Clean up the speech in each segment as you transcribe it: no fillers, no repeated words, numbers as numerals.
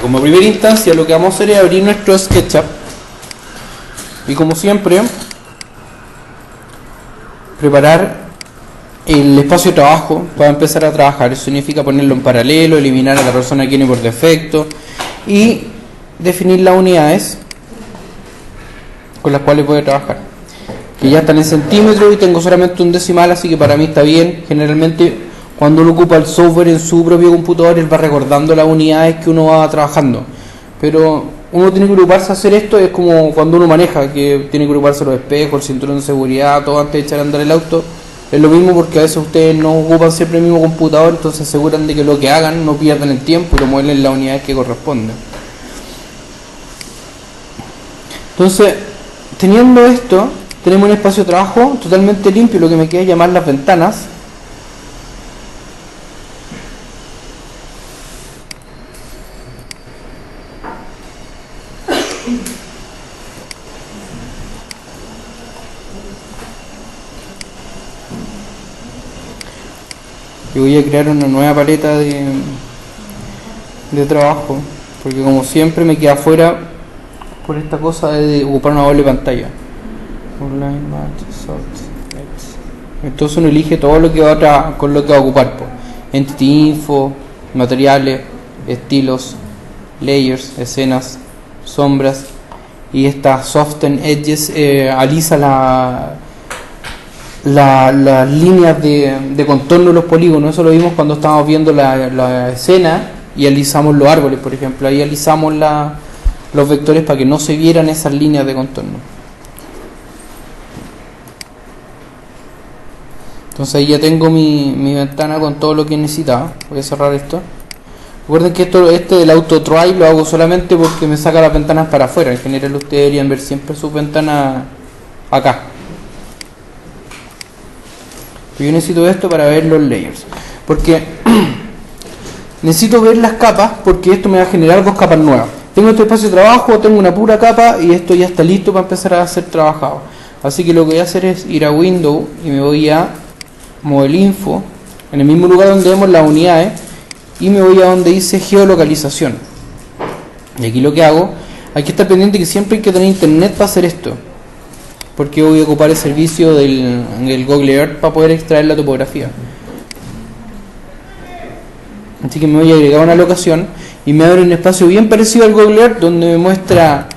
como primera instancia lo que vamos a hacer es abrir nuestro SketchUp y como siempre preparar el espacio de trabajo para empezar a trabajar. Eso significa ponerlo en paralelo, eliminar a la persona que viene por defecto y definir las unidades con las cuales voy a trabajar, que ya están en centímetros y tengo solamente un decimal, así que para mí está bien. Generalmente cuando uno ocupa el software en su propio computador, él va recordando las unidades que uno va trabajando, pero uno tiene que preocuparse de hacer esto. Es como cuando uno maneja, que tiene que preocuparse de los espejos, el cinturón de seguridad, todo antes de echar a andar el auto. Es lo mismo, porque a veces ustedes no ocupan siempre el mismo computador, entonces se aseguran de que lo que hagan no pierdan el tiempo y lo mueven en las unidades que corresponden. Entonces, teniendo esto, tenemos un espacio de trabajo totalmente limpio. Lo que me queda es llamar las ventanas. Y voy a crear una nueva paleta de trabajo, porque como siempre me queda fuera por esta cosa de ocupar una doble pantalla. Entonces uno elige todo lo que va con lo que va a ocupar, Entity Info, materiales, estilos, layers, escenas, sombras, y esta Soften Edges alisa las líneas de contorno de los polígonos. Eso lo vimos cuando estábamos viendo la escena y alisamos los árboles, por ejemplo. Ahí alisamos los vectores para que no se vieran esas líneas de contorno. Entonces ahí ya tengo mi ventana con todo lo que necesitaba. Voy a cerrar esto. Recuerden que este del auto try lo hago solamente porque me saca las ventanas para afuera. En general ustedes deberían ver siempre sus ventanas acá. Yo necesito esto para ver los layers, porque necesito ver las capas, porque esto me va a generar dos capas nuevas. Tengo este espacio de trabajo, tengo una pura capa y esto ya está listo para empezar a ser trabajado. Así que lo que voy a hacer es ir a Window y me voy a Model Info, en el mismo lugar donde vemos las unidades, y me voy a donde dice geolocalización. Y aquí lo que hago, hay que estar pendiente que siempre hay que tener internet para hacer esto, porque voy a ocupar el servicio del Google Earth para poder extraer la topografía. Así que me voy a agregar una locación y me abre un espacio bien parecido al Google Earth, donde me muestra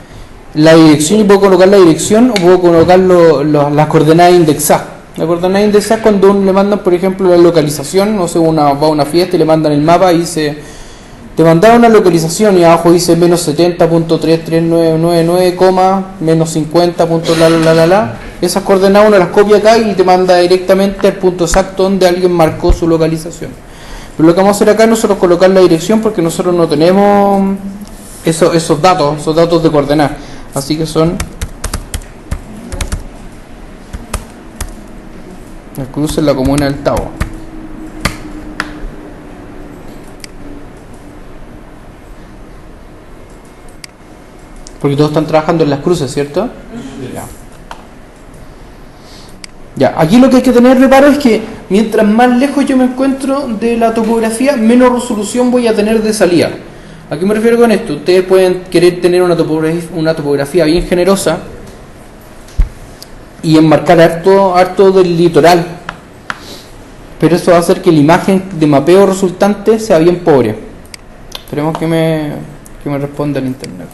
la dirección, y puedo colocar la dirección o puedo colocar las coordenadas indexadas. Las coordenadas indexadas cuando uno le mandan, por ejemplo, la localización, no sé, va a una fiesta y le mandan el mapa y dice: te mandaron una localización, y abajo dice menos 70.33999, menos 50. Esas coordenadas uno las copia acá y te manda directamente al punto exacto donde alguien marcó su localización. Pero lo que vamos a hacer acá es nosotros colocar la dirección, porque nosotros no tenemos esos datos de coordenadas. Así que son el cruce en la comuna del Tabo. Porque todos están trabajando en las cruces, ¿cierto? Ya, aquí lo que hay que tener reparo es que mientras más lejos yo me encuentro de la topografía, menos resolución voy a tener de salida. ¿A qué me refiero con esto? Ustedes pueden querer tener una topografía bien generosa y enmarcar harto del litoral, pero eso va a hacer que la imagen de mapeo resultante sea bien pobre. Esperemos que me responda el internet.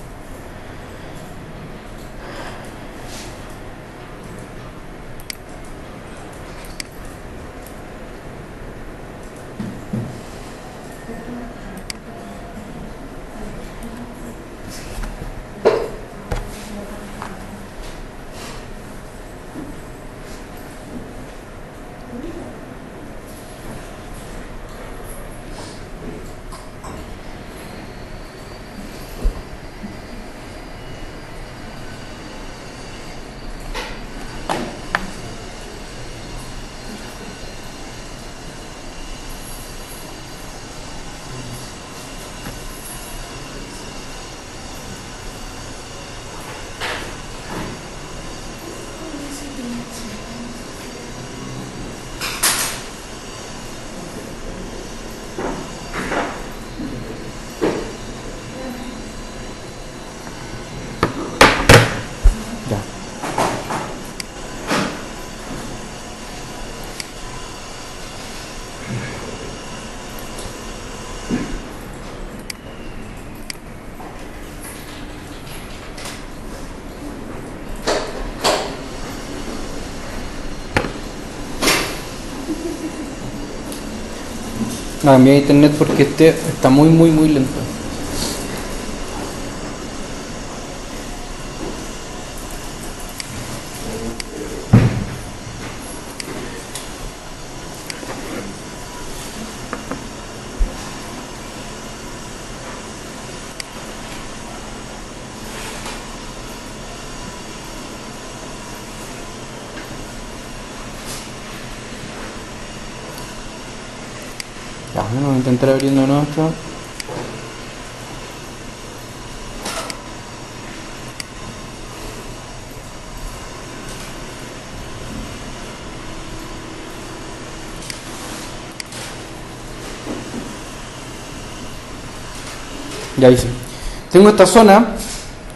No, cambié internet porque este está muy lento. Ya, vamos a intentar abriendo nuestro. Ya hice. Tengo esta zona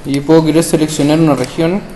y puedo querer seleccionar una región.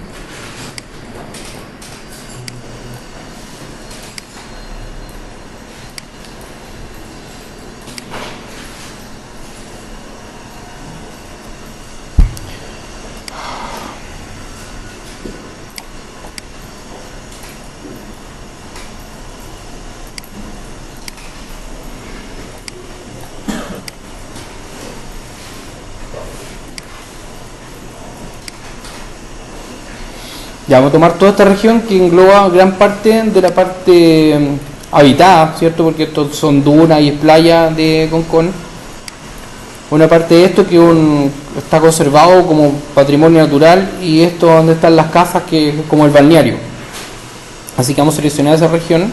Ya vamos a tomar toda esta región que engloba gran parte de la parte habitada, ¿cierto? Porque estos son dunas y playas de Concón. Una parte de esto que está conservado como patrimonio natural y esto donde están las casas que es como el balneario. Así que vamos a seleccionar esa región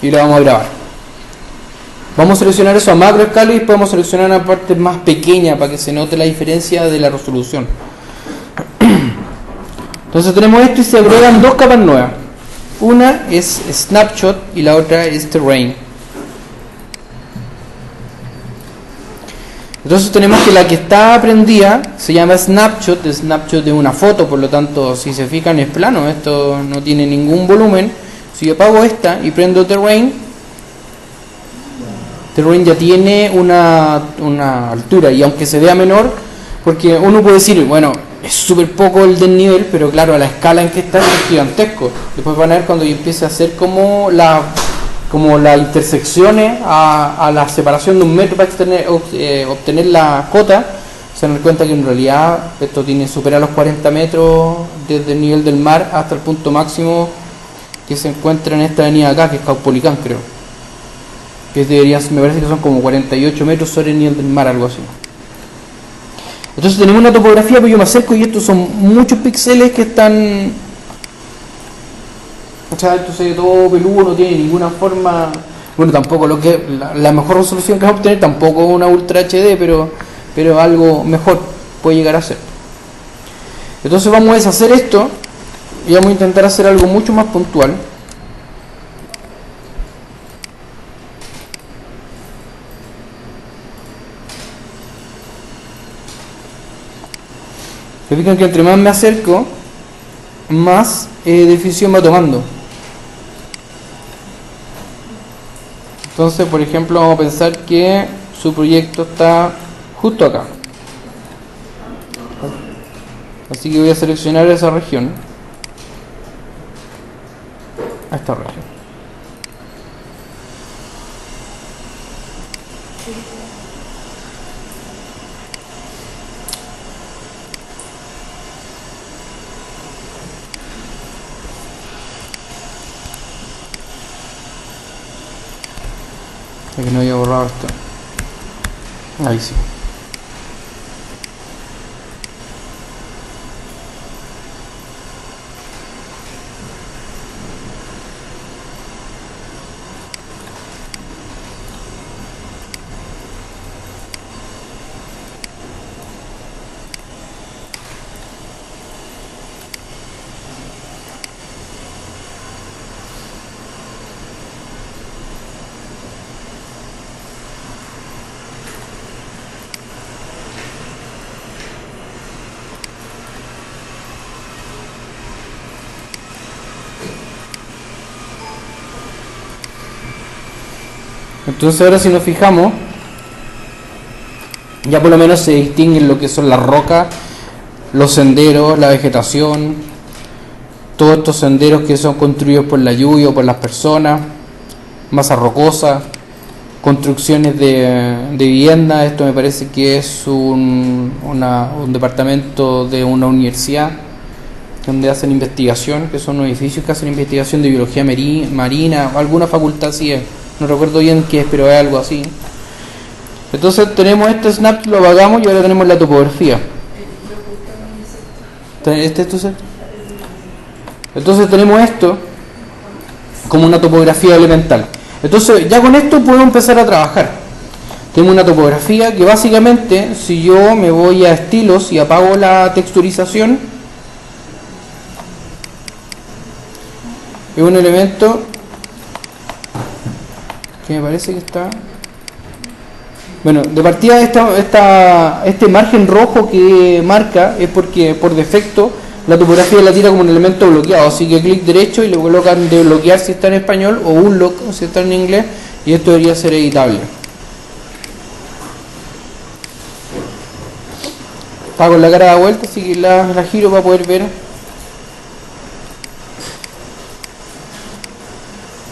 y la vamos a grabar. Vamos a seleccionar eso a macro escala y después vamos a seleccionar una parte más pequeña para que se note la diferencia de la resolución. Entonces tenemos esto y se agregan dos capas nuevas. Una es Snapshot y la otra es Terrain. Entonces tenemos que la que está prendida se llama Snapshot de una foto, por lo tanto si se fijan es plano, esto no tiene ningún volumen. Si yo apago esta y prendo Terrain ya tiene una altura y aunque se vea menor, porque uno puede decir, bueno, es súper poco el desnivel, pero claro, a la escala en que está es gigantesco. Después van a ver cuando yo empiece a hacer como las intersecciones a la separación de un metro para obtener la cota, se dan cuenta que en realidad esto supera los 40 metros desde el nivel del mar hasta el punto máximo que se encuentra en esta avenida acá, que es Caupolicán, creo. Me parece que son como 48 metros sobre el nivel del mar, algo así. Entonces tenemos una topografía, pues yo me acerco y estos son muchos píxeles que están... O sea, esto se ve todo peludo, no tiene ninguna forma... Bueno, tampoco la mejor resolución que vas a obtener, tampoco una Ultra HD, pero algo mejor puede llegar a ser. Entonces vamos a deshacer esto y vamos a intentar hacer algo mucho más puntual. Se fijan que entre más me acerco, más definición va tomando. Entonces, por ejemplo, vamos a pensar que su proyecto está justo acá. Así que voy a seleccionar esa región. A esta región. Que no haya borrado esto. Ahí sí. Entonces ahora si nos fijamos, ya por lo menos se distinguen lo que son las rocas, los senderos, la vegetación, todos estos senderos que son construidos por la lluvia o por las personas, masa rocosa, construcciones de vivienda. Esto me parece que es un departamento de una universidad donde hacen investigación, que son unos edificios que hacen investigación de biología marina, alguna facultad así es, no recuerdo bien qué es, pero es algo así. Entonces tenemos este snap, lo apagamos y ahora tenemos la topografía. ¿Este es tu set? Entonces tenemos esto como una topografía elemental. Entonces ya con esto puedo empezar a trabajar. Tengo una topografía que básicamente, si yo me voy a estilos y apago la texturización, es un elemento que me parece que está... Bueno, de partida este margen rojo que marca es porque por defecto la topografía la tira como un elemento bloqueado, así que clic derecho y le colocan de bloquear si está en español o unlock si está en inglés, y esto debería ser editable. Hago la cara de vuelta, así que la giro para poder ver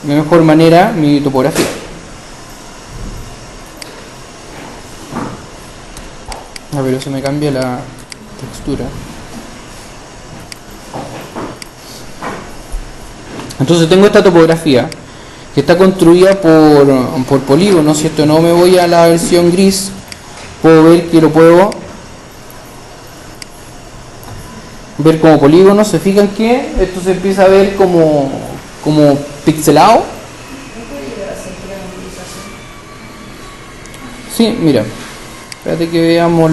de mejor manera mi topografía. Pero se me cambia la textura. Entonces tengo esta topografía que está construida por polígonos. Si esto no me voy a la versión gris, puedo ver que lo puedo ver como polígonos. Se fijan que esto se empieza a ver como pixelado. Sí, mira. Espérate que veamos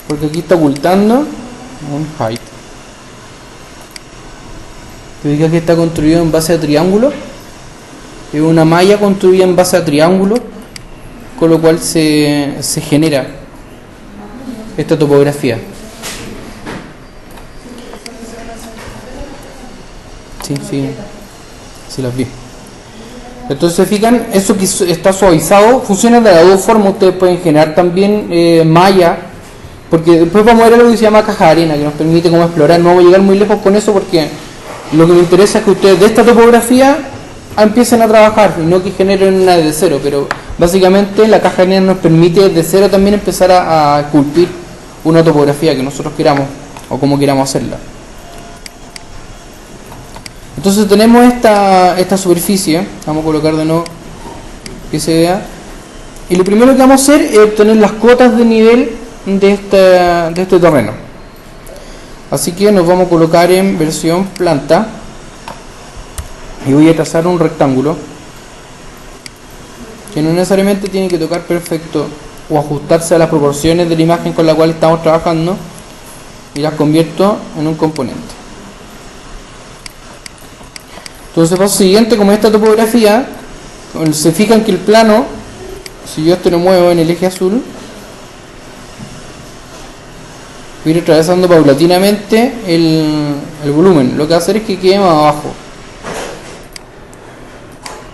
porque aquí está ocultando un height. Te fijas que está construido en base a triángulo. Es una malla construida en base a triángulo, con lo cual se genera esta topografía. Sí las vi. Entonces se fijan, eso que está suavizado funciona de las dos formas. Ustedes pueden generar también malla, porque después vamos a ver algo que se llama caja de arena, que nos permite como explorar. No vamos a llegar muy lejos con eso, porque lo que me interesa es que ustedes de esta topografía empiecen a trabajar y no que generen una de cero. Pero básicamente la caja de arena nos permite de cero también empezar a esculpir una topografía que nosotros queramos o como queramos hacerla. Entonces tenemos esta superficie, vamos a colocar de nuevo que se vea, y lo primero que vamos a hacer es obtener las cotas de nivel de este terreno. Así que nos vamos a colocar en versión planta y voy a trazar un rectángulo que no necesariamente tiene que tocar perfecto o ajustarse a las proporciones de la imagen con la cual estamos trabajando, y las convierto en un componente. Entonces, paso siguiente, como esta topografía, se fijan que el plano, si yo esto lo muevo en el eje azul, voy a ir atravesando paulatinamente el volumen. Lo que va a hacer es que quede más abajo,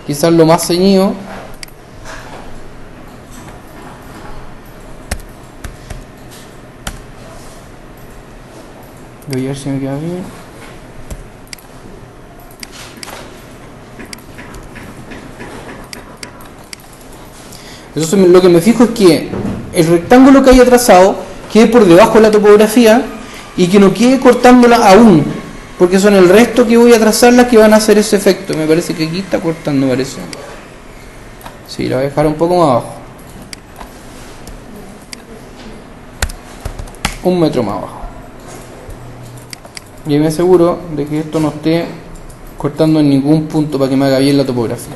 quizás lo más ceñido. Voy a ver si me queda bien. Entonces lo que me fijo es que el rectángulo que haya trazado quede por debajo de la topografía y que no quede cortándola aún, porque son el resto que voy a trazar las que van a hacer ese efecto. Me parece que aquí está cortando, parece. Sí, la voy a dejar un poco más abajo, 1 metro más abajo, y me aseguro de que esto no esté cortando en ningún punto para que me haga bien la topografía.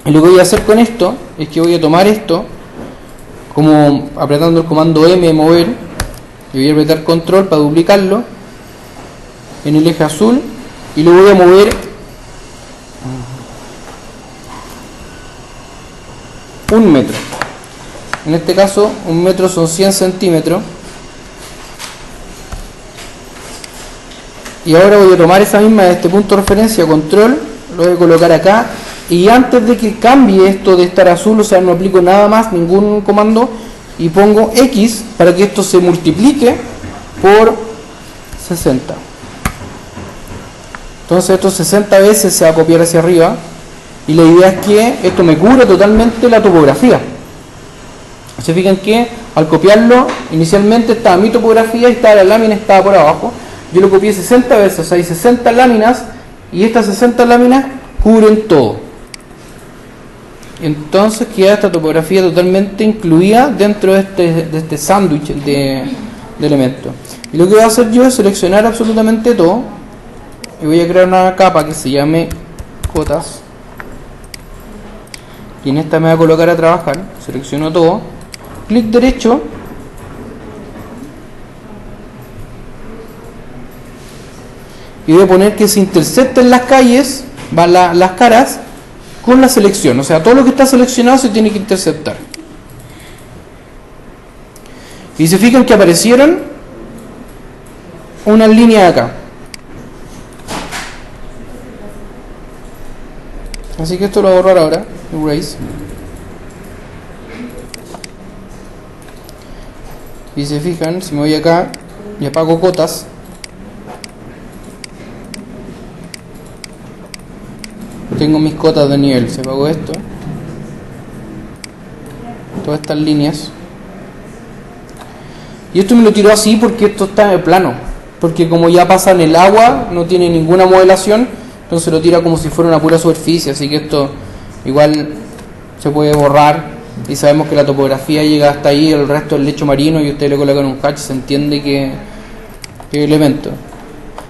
Y lo que voy a hacer con esto es que voy a tomar esto, como apretando el comando M de mover, y voy a apretar control para duplicarlo en el eje azul, y lo voy a mover 1 metro. En este caso 1 metro son 100 centímetros. Y ahora voy a tomar esa misma de este punto de referencia, control, lo voy a colocar acá. Y antes de que cambie esto de estar azul, o sea, no aplico nada más, ningún comando, y pongo X para que esto se multiplique por 60. Entonces esto 60 veces se va a copiar hacia arriba y la idea es que esto me cubre totalmente la topografía. Se fijan que al copiarlo inicialmente estaba mi topografía y estaba la lámina, estaba por abajo. Yo lo copié 60 veces, o sea, hay 60 láminas y estas 60 láminas cubren todo. Entonces queda esta topografía totalmente incluida dentro de este sándwich de elementos. Y lo que voy a hacer yo es seleccionar absolutamente todo y voy a crear una capa que se llame cotas y en esta me voy a colocar a trabajar. Selecciono todo, clic derecho y voy a poner que se intercepten las calles, van las caras con la selección, o sea, todo lo que está seleccionado se tiene que interceptar. Y se fijan que aparecieron unas líneas acá. Así que esto lo voy a borrar ahora, erase. Y se fijan, si me voy acá y apago cotas, tengo mis cotas de nivel. Si apago esto, todas estas líneas, y esto me lo tiró así porque esto está en el plano, porque como ya pasa en el agua, no tiene ninguna modelación, entonces lo tira como si fuera una pura superficie. Así que esto igual se puede borrar y sabemos que la topografía llega hasta ahí, el resto del lecho marino, y usted le colocan un hatch, se entiende que elemento.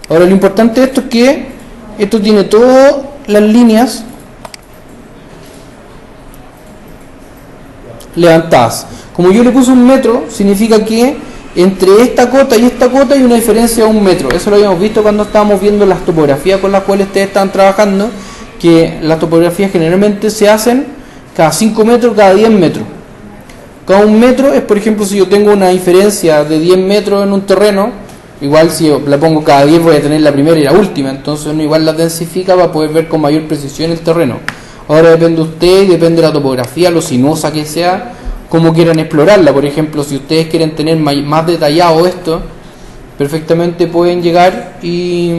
Ahora lo importante de esto es que esto tiene todas las líneas levantadas. Como yo le puse 1 metro, significa que entre esta cota y esta cota hay una diferencia de 1 metro. Eso lo habíamos visto cuando estábamos viendo las topografías con las cuales ustedes están trabajando, que las topografías generalmente se hacen cada 5 metros, cada 10 metros. Cada 1 metro es, por ejemplo, si yo tengo una diferencia de 10 metros en un terreno, igual si yo la pongo cada 10 voy a tener la primera y la última, entonces uno igual la densifica para poder ver con mayor precisión el terreno. Ahora depende de usted, depende de la topografía, lo sinuosa que sea, cómo quieran explorarla. Por ejemplo, si ustedes quieren tener más detallado esto, perfectamente pueden llegar y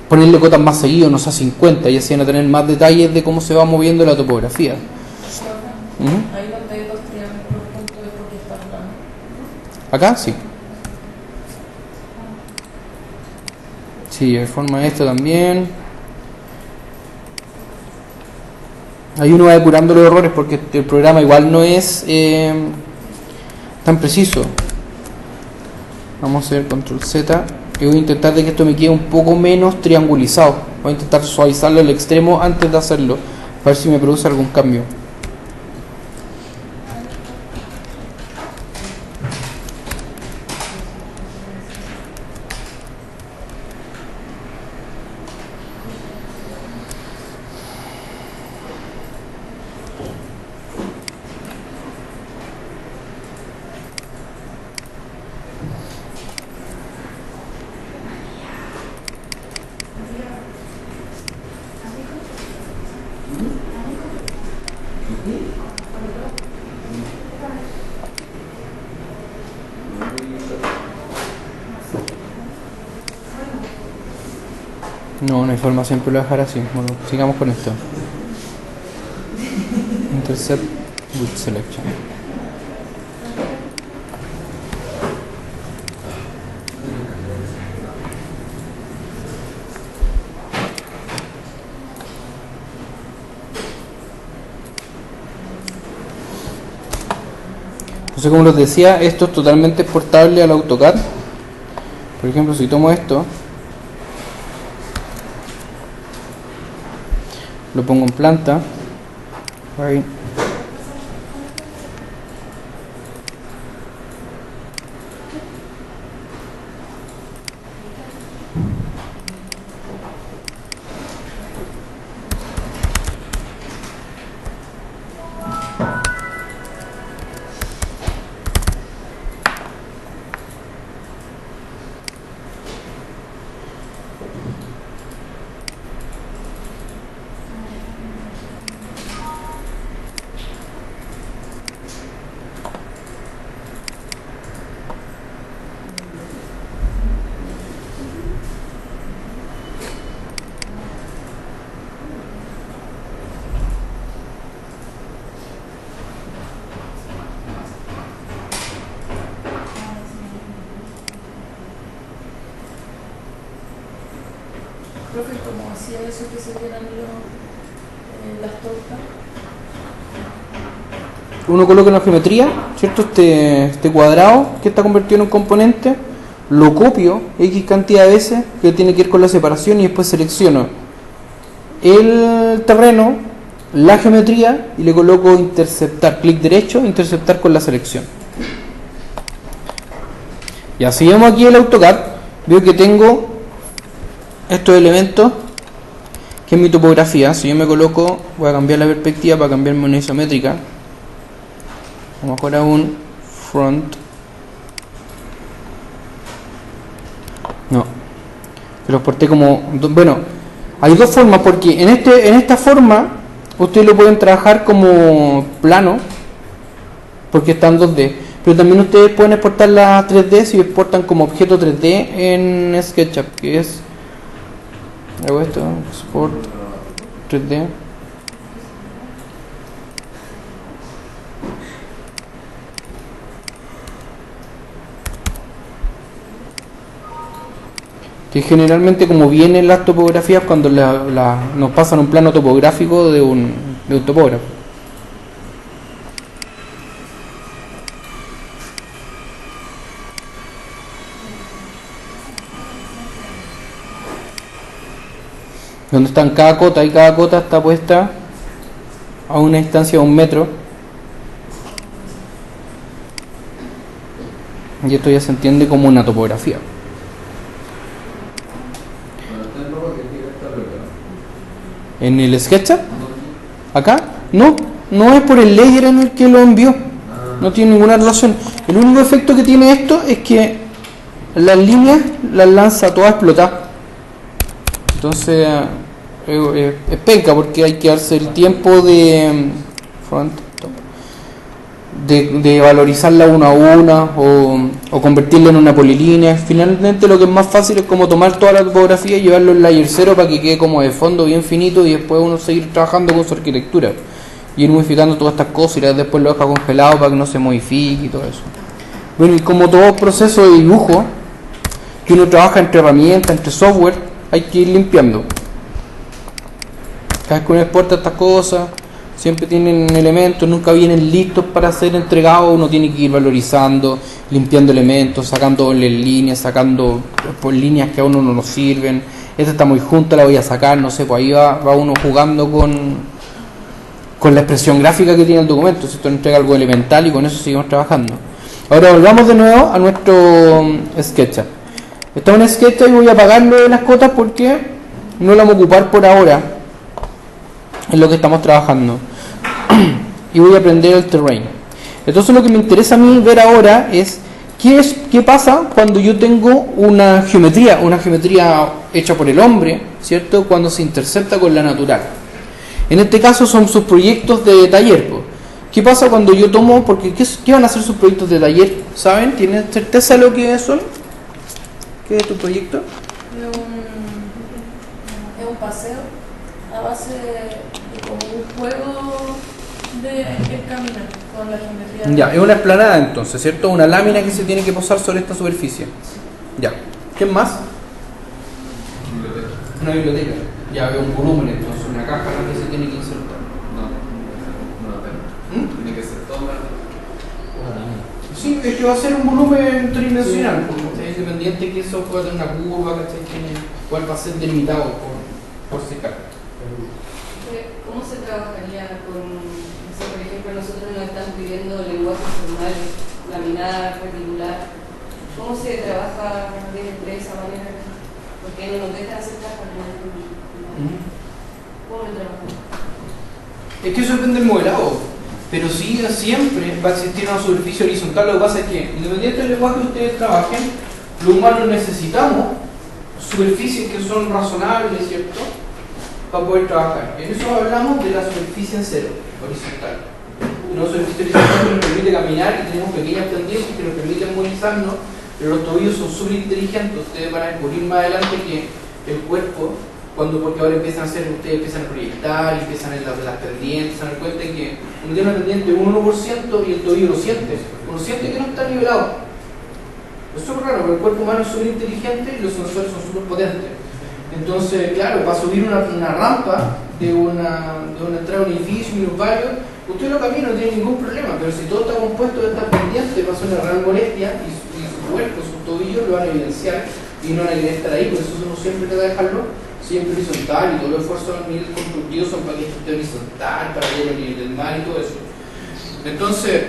ponerle cotas más seguido, no sé, 50, y así van a tener más detalles de cómo se va moviendo la topografía. Ahí donde hay 2 triángulos juntos es porque está plano. Acá sí. Sí, de forma esto también. Ahí uno va depurando los errores porque el programa igual no es tan preciso. Vamos a hacer control Z y voy a intentar de que esto me quede un poco menos triangulizado. Voy a intentar suavizarlo al extremo antes de hacerlo, para ver si me produce algún cambio. No, no hay forma, siempre lo voy a dejar así. Bueno, sigamos con esto. Intercept with selection. Entonces, como les decía, esto es totalmente exportable al AutoCAD. Por ejemplo, si tomo esto, lo pongo en planta, ahí. profe, ¿cómo hacía eso que se vieran las tortas? Uno coloca una geometría, ¿cierto? Este cuadrado que está convertido en un componente, lo copio X cantidad de veces, que tiene que ir con la separación, y después selecciono el terreno, la geometría, y le coloco interceptar, clic derecho, interceptar con la selección. Y así vemos aquí el AutoCAD, veo que tengo estos elementos, que es mi topografía. Si yo me coloco, voy a cambiar la perspectiva para cambiarme una isométrica. A lo mejor a un front. No, que los porté como... Bueno, hay dos formas, porque en esta forma ustedes lo pueden trabajar como plano, porque está en 2D. Pero también ustedes pueden exportar las 3D si exportan como objeto 3D en SketchUp, que es... Hago esto, export 3D. Que generalmente, como vienen las topografías cuando nos pasan un plano topográfico de un topógrafo. Donde están cada cota, y cada cota está puesta a una distancia de 1 metro. Y esto ya se entiende como una topografía. ¿En el SketchUp? ¿Acá? No, no es por el layer en el que lo envió. No tiene ninguna relación. El único efecto que tiene esto es que las líneas las lanza todas explotadas. Entonces es penca, porque hay que darse el tiempo de valorizarla una a una, o convertirla en una polilínea. Finalmente lo que es más fácil es como tomar toda la topografía y llevarlo en layer 0 para que quede como de fondo bien finito, y después uno seguir trabajando con su arquitectura y ir modificando todas estas cosas, y después lo deja congelado para que no se modifique y todo eso. Bueno, y como todo proceso de dibujo que uno trabaja entre herramientas, entre software, hay que ir limpiando. Cada vez que uno exporta estas cosas, siempre tienen elementos, nunca vienen listos para ser entregados. Uno tiene que ir valorizando, limpiando elementos, sacándole líneas, sacando por líneas que a uno no nos sirven. Esta está muy junta, la voy a sacar, no sé, pues ahí va uno jugando con la expresión gráfica que tiene el documento. Si esto entrega algo elemental, y con eso seguimos trabajando. Ahora volvamos de nuevo a nuestro SketchUp. Está en SketchUp y voy a apagarlo de las cotas porque no lo vamos a ocupar por ahora en lo que estamos trabajando. Y voy a aprender el terrain. Entonces lo que me interesa a mí ver ahora es qué pasa cuando yo tengo una geometría hecha por el hombre, ¿cierto? Cuando se intercepta con la natural. En este caso son sus proyectos de taller. ¿Qué pasa cuando yo tomo? Porque ¿qué van a hacer sus proyectos de taller? ¿Saben? ¿Tienen certeza de lo que son? ¿Qué es tu proyecto? Es un paseo a base de como un juego de caminar con la geometría. Ya, es una explanada entonces, ¿cierto? Una lámina que se tiene que posar sobre esta superficie. Ya. ¿Qué más? Una biblioteca. Ya veo un volumen entonces, una caja en la que se tiene que insertar. Tiene que ser todo verde. Sí, es que va a ser un volumen tridimensional, independiente que eso pueda tener una curva, ¿cachai? Cuál va a ser delimitado por secar. ¿Cómo se trabajaría con, por ejemplo, nosotros nos están pidiendo lenguajes formales, laminar, reticular? ¿Cómo se trabaja de esa manera? Porque no nos deja hacer cajas. ¿Cómo lo trabajamos? Es que eso depende del modelado. Pero sí, siempre va a existir una superficie horizontal. Lo que pasa es que, independiente del lenguaje que ustedes trabajen, los humanos necesitamos superficies que son razonables, ¿cierto?, para poder trabajar. En eso hablamos de la superficie en cero, horizontal. Una superficie horizontal que nos permite caminar, y tenemos pequeñas pendientes que nos permiten movilizarnos, pero los tobillos son súper inteligentes. Ustedes van a descubrir más adelante que el cuerpo, porque ahora ustedes empiezan a proyectar, empiezan en las pendientes, se dan cuenta que uno tiene una pendiente de un 1% y el tobillo lo siente. Uno siente que no está nivelado. Es súper raro, pero el cuerpo humano es súper inteligente y los sensores son súper potentes. Entonces, claro, para subir una rampa de una entrada a un edificio, minusválido, usted lo camina, no tiene ningún problema, pero si todo está compuesto de estas pendientes, va a ser una gran molestia y su cuerpo, sus tobillos lo van a evidenciar y no van a querer estar ahí, por eso uno siempre trata de dejarlo siempre horizontal y todos los esfuerzos a nivel constructivo son para que esté horizontal, para que el nivel del mar y todo eso. Entonces,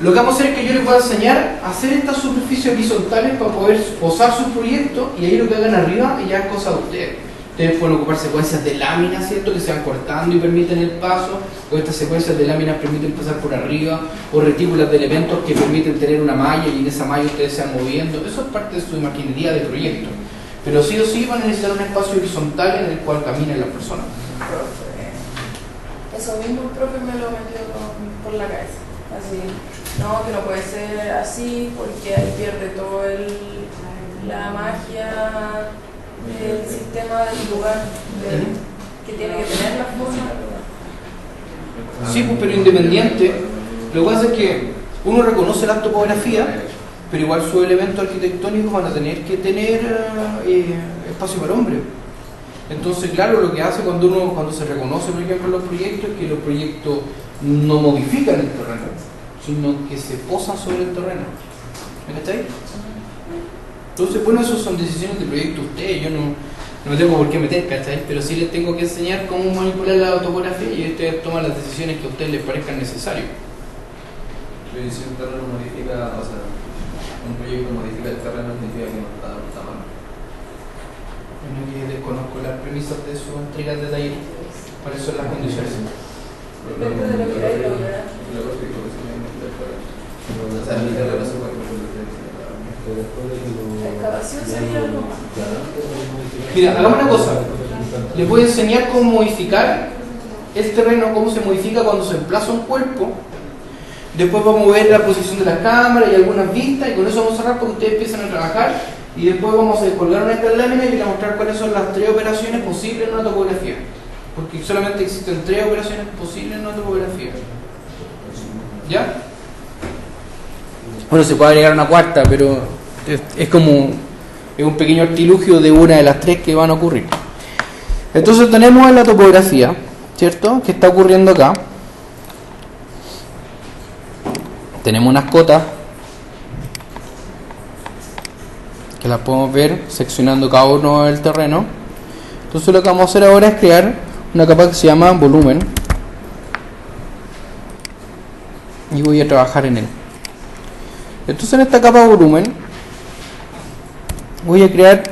lo que vamos a hacer es que yo les voy a enseñar a hacer estas superficies horizontales para poder posar sus proyectos y ahí lo que hagan arriba ya es cosa de ustedes. Ustedes pueden ocupar secuencias de láminas, ¿cierto? Que se van cortando y permiten el paso, o estas secuencias de láminas permiten pasar por arriba, o retículas de elementos que permiten tener una malla y en esa malla ustedes se van moviendo. Eso es parte de su imaginería de proyecto. Pero sí o sí van a necesitar un espacio horizontal en el cual caminen las personas. Eso mismo el profe me lo metió por la cabeza. Así, no, que no puede ser así porque ahí pierde todo la magia del sistema del lugar, que tiene que tener la forma del lugar. Sí, pues, pero independiente. Lo que pasa es que uno reconoce la topografía, pero igual sus elementos arquitectónicos van a tener que tener espacio para hombre. Entonces, claro, lo que hace cuando se reconoce, por ejemplo, los proyectos, es que los proyectos no modifican el terreno, sino que se posan sobre el terreno. ¿Me cachai? Entonces, bueno, eso son decisiones de proyecto de ustedes. Yo no me tengo por qué meter, ¿cachai? Pero sí les tengo que enseñar cómo manipular la topografía y ustedes toman las decisiones que a ustedes les parezcan necesarias. Pero si un terreno modifica, o sea, un proyecto modifica el terreno, significa que no está mal. Bueno, que desconozco las premisas de sus entregas de taller. Por eso las condiciones. Depende de lo que hay que lograr. O sea, mi terreno se puede La excavación sería algo más. Mira, hagamos una cosa. Les voy a enseñar cómo modificar el terreno, cómo se modifica cuando se emplaza un cuerpo. Después vamos a ver la posición de las cámaras y algunas vistas, y con eso vamos a cerrar porque ustedes empiezan a trabajar. Y después vamos a descolgar una de estas láminas y les voy a mostrar cuáles son las 3 operaciones posibles en una topografía. Porque solamente existen 3 operaciones posibles en una topografía. ¿Ya? Bueno, se puede agregar una cuarta, pero es como un pequeño artilugio de una de las 3 que van a ocurrir. Entonces tenemos en la topografía, ¿cierto?, que está ocurriendo acá. Tenemos unas cotas que las podemos ver seccionando cada uno del terreno. Entonces lo que vamos a hacer ahora es crear una capa que se llama volumen y voy a trabajar en él. Entonces en esta capa volumen voy a crear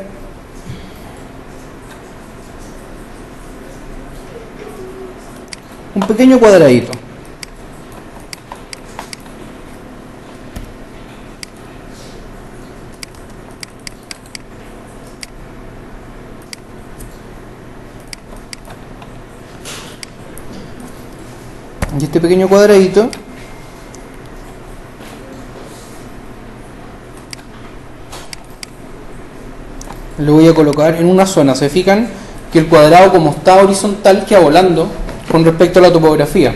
un pequeño cuadradito. Y este pequeño cuadradito lo voy a colocar en una zona. Se fijan que el cuadrado, como está horizontal, queda volando con respecto a la topografía.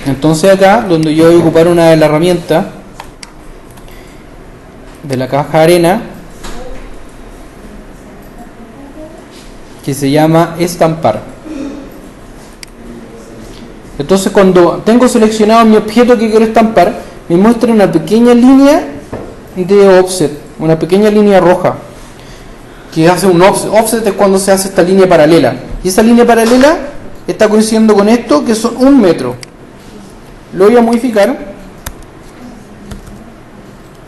Entonces acá, donde yo voy a ocupar una de las herramientas de la caja de arena, que se llama estampar. Entonces cuando tengo seleccionado mi objeto que quiero estampar, me muestra una pequeña línea de offset, una pequeña línea roja que hace un offset. Offset es cuando se hace esta línea paralela, y esa línea paralela está coincidiendo con esto, que son 1 metro. Lo voy a modificar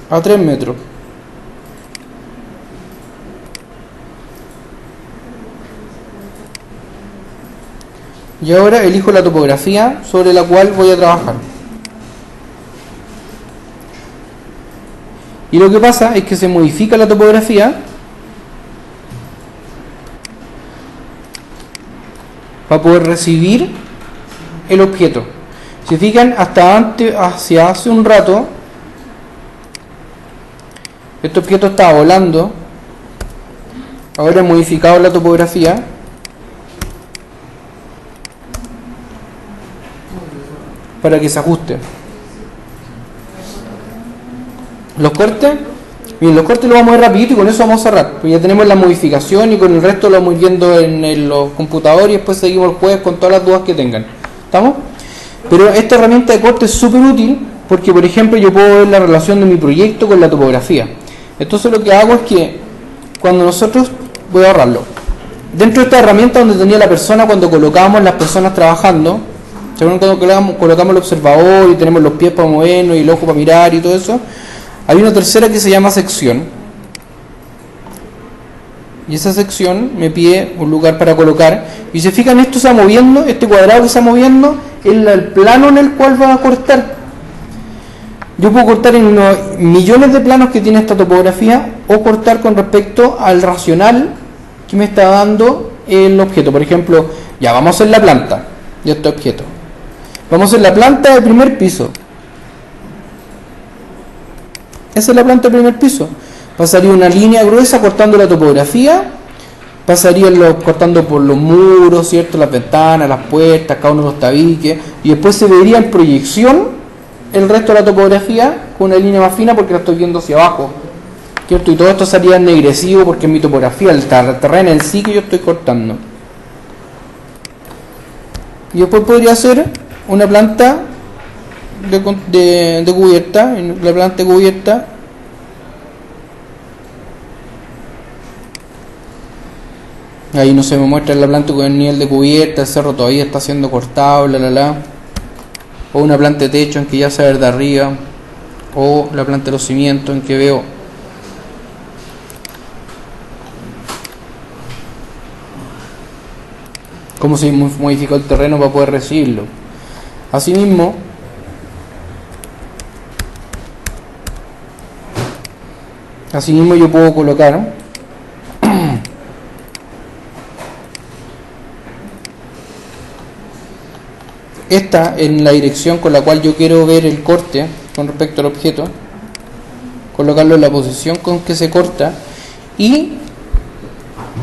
a 3 metros. Y ahora elijo la topografía sobre la cual voy a trabajar. Y lo que pasa es que se modifica la topografía para poder recibir el objeto. Si fijan, hacia hace un rato, este objeto estaba volando. Ahora he modificado la topografía para que se ajuste. Los cortes Bien, los cortes los vamos a ver rapidito y con eso vamos a cerrar. Pues ya tenemos la modificación y con el resto lo vamos a ir viendo en los computadores y después seguimos el jueves con todas las dudas que tengan. ¿Estamos? Pero esta herramienta de corte es súper útil porque, por ejemplo, yo puedo ver la relación de mi proyecto con la topografía. Entonces lo que hago es que cuando nosotros, voy a ahorrarlo, dentro de esta herramienta donde tenía la persona cuando colocamos las personas trabajando, según cuando colocamos el observador y tenemos los pies para movernos y el ojo para mirar y todo eso, hay una tercera que se llama sección. Y esa sección me pide un lugar para colocar. Y se fijan, esto se va moviendo, este cuadrado que se va moviendo es el plano en el cual va a cortar. Yo puedo cortar en unos millones de planos que tiene esta topografía o cortar con respecto al racional que me está dando el objeto. Por ejemplo, ya vamos a hacer la planta de este objeto. Vamos a hacer la planta del primer piso. Esa es la planta del primer piso. Pasaría una línea gruesa cortando la topografía, pasaría cortando por los muros, ¿cierto? Las ventanas, las puertas, cada uno de los tabiques, y después se vería en proyección el resto de la topografía con una línea más fina porque la estoy viendo hacia abajo, ¿cierto? Y todo esto sería ennegrecido porque es mi topografía, el terreno en sí que yo estoy cortando. Y después podría hacer una planta de cubierta, la planta de cubierta. Ahí no se me muestra la planta con el nivel de cubierta, el cerro todavía está siendo cortado, o una planta de techo en que ya se ve de arriba, o la planta de los cimientos en que veo cómo se modificó el terreno para poder recibirlo. Asimismo, yo puedo colocar esta en la dirección con la cual yo quiero ver el corte con respecto al objeto, colocarlo en la posición con que se corta y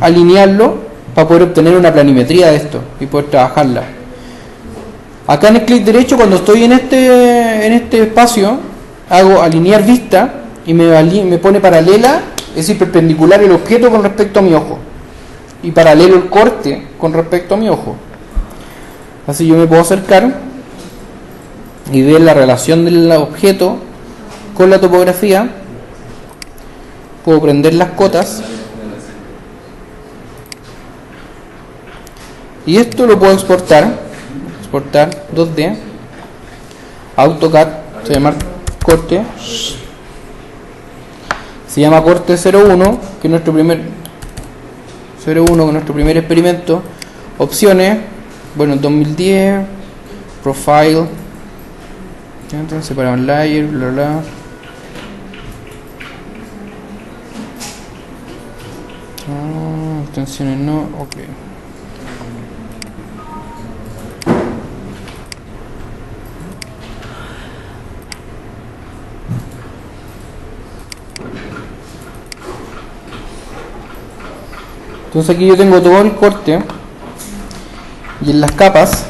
alinearlo para poder obtener una planimetría de esto y poder trabajarla. Acá en el clic derecho, cuando estoy en este espacio, hago alinear vista y me pone paralela, es decir, perpendicular el objeto con respecto a mi ojo y paralelo el corte con respecto a mi ojo. Así yo me puedo acercar y ver la relación del objeto con la topografía. Puedo prender las cotas y esto lo puedo exportar 2D, AutoCAD, se llama corte, se llama corte 01, que es nuestro primer experimento. Opciones, bueno, 2010, profile, separar layer, bla bla. Extensiones no, ok. Entonces aquí yo tengo todo el corte y en las capas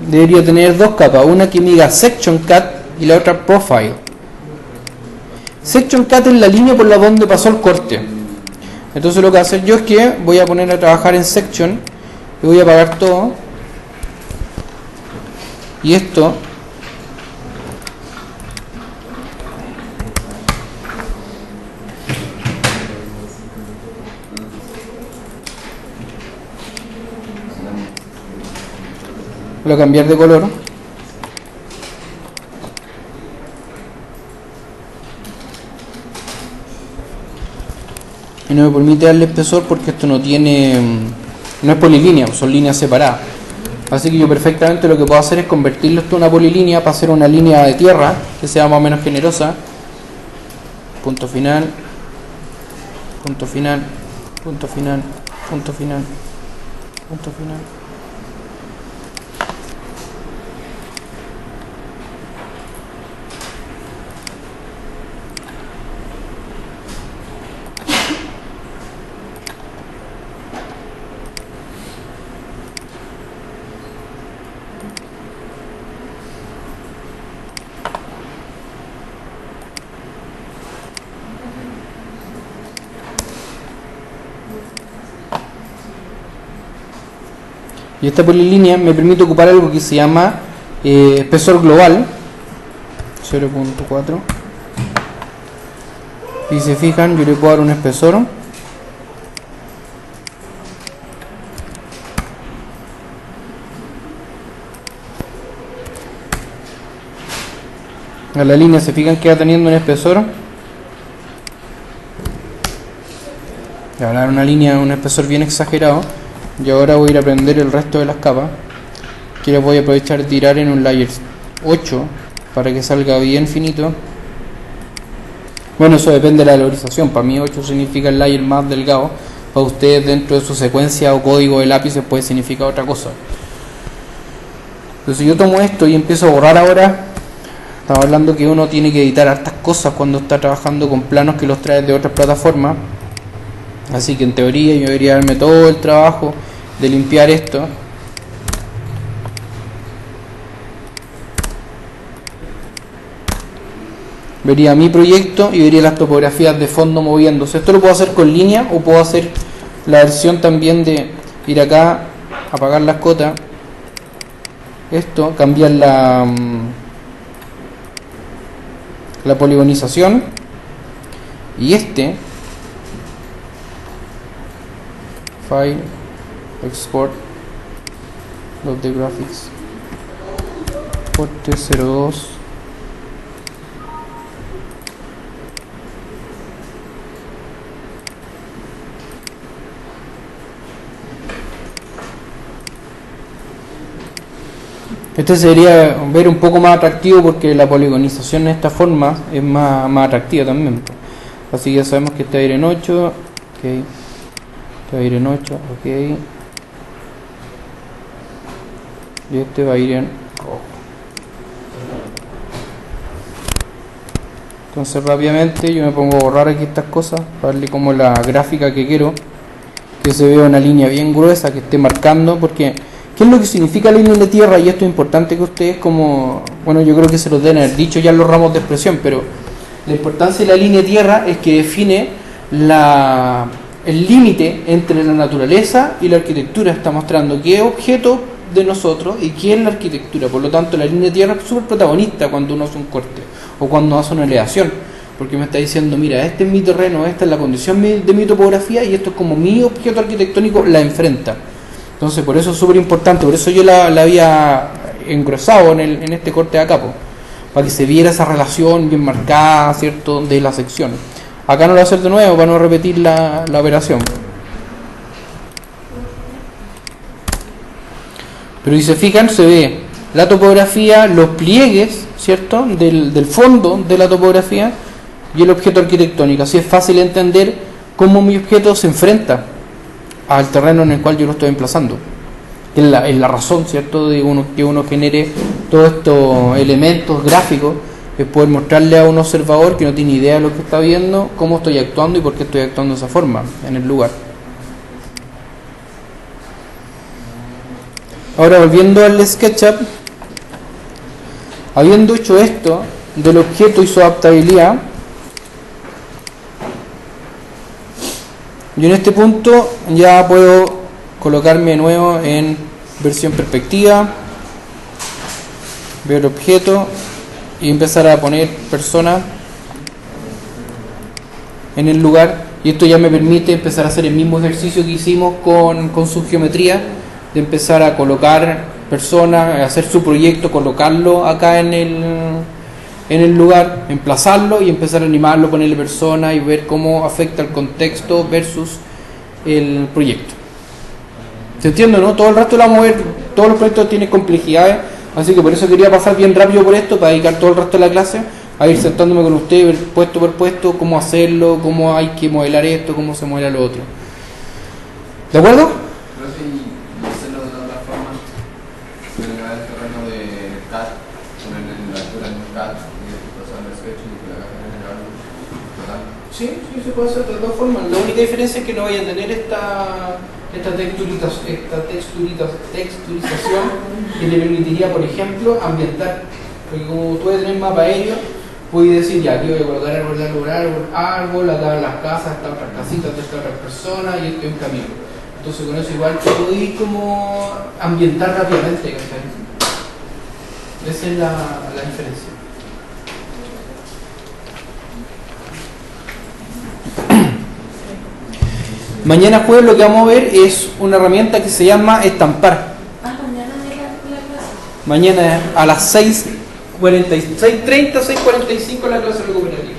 debería tener dos capas, una que me diga Section Cut y la otra Profile. Section Cut es la línea por la donde pasó el corte. Entonces lo que voy a hacer yo es que voy a poner a trabajar en Section y voy a apagar todo y esto voy a cambiar de color y no me permite darle espesor porque esto no es polilínea, son líneas separadas. Así que yo perfectamente lo que puedo hacer es convertirlo esto en una polilínea para hacer una línea de tierra que sea más o menos generosa. Punto final, punto final, punto final, punto final, punto final. Y esta polilínea me permite ocupar algo que se llama espesor global, 0.4. Y si se fijan, yo le puedo dar un espesor a la línea. Se fijan que va teniendo un espesor. Le voy a dar una línea, un espesor bien exagerado. Y ahora voy a ir a prender el resto de las capas, que las voy a aprovechar de tirar en un layer 8 para que salga bien finito. Bueno, eso depende de la valorización. Para mí 8 significa el layer más delgado. Para ustedes, dentro de su secuencia o código de lápices, puede significar otra cosa. Entonces yo tomo esto y empiezo a borrar ahora. Estamos hablando que uno tiene que editar hartas cosas cuando está trabajando con planos que los trae de otras plataformas. Así que en teoría yo debería darme todo el trabajo de limpiar esto. Vería mi proyecto y vería las topografías de fondo moviéndose. Esto lo puedo hacer con línea o puedo hacer la versión también de ir acá, apagar las cotas, esto, cambiar la poligonización y file, export, los de graphics, porte 02. Este sería ver un poco más atractivo porque la poligonización de esta forma es más atractiva también. Así que ya sabemos que este va a ir en 8, ok. Este va a ir en 8, ok. Y este va a ir en rojo. Entonces rápidamente yo me pongo a borrar aquí estas cosas para darle como la gráfica que quiero, que se vea una línea bien gruesa, que esté marcando, porque ¿qué es lo que significa la línea de tierra? Y esto es importante que ustedes como, bueno, yo creo que se los deben haber dicho ya en los ramos de expresión, pero la importancia de la línea de tierra es que define el límite entre la naturaleza y la arquitectura. Está mostrando qué es objeto de nosotros y qué es la arquitectura. Por lo tanto, la línea de tierra es súper protagonista cuando uno hace un corte o cuando hace una elevación, porque me está diciendo, mira, este es mi terreno, esta es la condición de mi topografía y esto es como mi objeto arquitectónico la enfrenta. Entonces por eso es súper importante, por eso yo la había engrosado en este corte de acá, para que se viera esa relación bien marcada, ¿cierto?, de la sección. Acá no lo voy a hacer de nuevo para no repetir la operación. Pero si se fijan, se ve la topografía, los pliegues, ¿cierto?, del fondo de la topografía y el objeto arquitectónico. Así es fácil entender cómo mi objeto se enfrenta al terreno en el cual yo lo estoy emplazando. Es la razón, ¿cierto?, de que uno genere todos estos elementos gráficos, es poder mostrarle a un observador que no tiene idea de lo que está viendo, cómo estoy actuando y por qué estoy actuando de esa forma en el lugar. Ahora, volviendo al SketchUp, habiendo hecho esto del objeto y su adaptabilidad, yo en este punto ya puedo colocarme de nuevo en versión perspectiva, ver objeto y empezar a poner persona en el lugar, y esto ya me permite empezar a hacer el mismo ejercicio que hicimos con su geometría, de empezar a colocar personas, hacer su proyecto, colocarlo acá en el lugar, emplazarlo y empezar a animarlo, ponerle persona y ver cómo afecta el contexto versus el proyecto. ¿Se entiende, no? Todo el resto lo vamos a ver, todos los proyectos tienen complejidades, así que por eso quería pasar bien rápido por esto, para dedicar todo el resto de la clase a ir sentándome con ustedes, ver puesto por puesto cómo hacerlo, cómo hay que modelar esto, cómo se modela lo otro. ¿De acuerdo? Pero si hacerlo de otra forma, delegar el terreno de CAD, ponerle la altura en el CAD y después pasar el sketch y que la caja general total. Sí, se puede hacer de todas formas. La única diferencia es que no vaya a tener esta texturización que le permitiría, por ejemplo, ambientar. Porque como tú puedes tener mapa aéreo, puedes decir, ya, aquí voy a colocar árbol, acá las casas, estas otras casitas de estas otras personas y esto es un camino. Entonces con eso igual te podí como ambientar rápidamente, ¿cachai? Esa es la diferencia. Mañana jueves lo que vamos a ver es una herramienta que se llama estampar. Mañana es la clase. Mañana a las 6:30, 6:45 la clase recuperativa.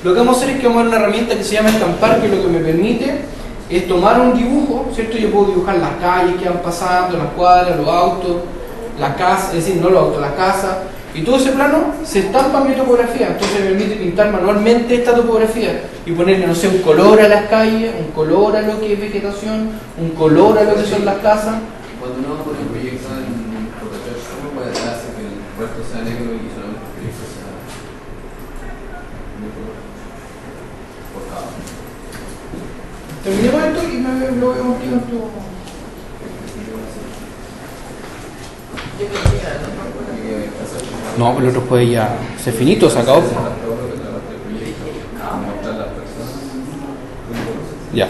Lo que vamos a hacer es que vamos a ver una herramienta que se llama estampar, que lo que me permite es tomar un dibujo, ¿cierto? Yo puedo dibujar las calles que van pasando, las cuadras, los autos, la casa, es decir, no los autos, la casa, y todo ese plano se estampa en mi topografía. Entonces me permite pintar manualmente esta topografía y ponerle, no sé, un color a las calles, un color a lo que es vegetación, un color a lo que son las casas. Cuando uno pone un proyecto en Photoshop, ¿cómo puede hacer que el resto sea negro y solamente el proyecto sea negro por cada uno? Terminemos esto y lo veo contigo en tu... No, pero el otro puede ya ser finito, se acabó. Ya.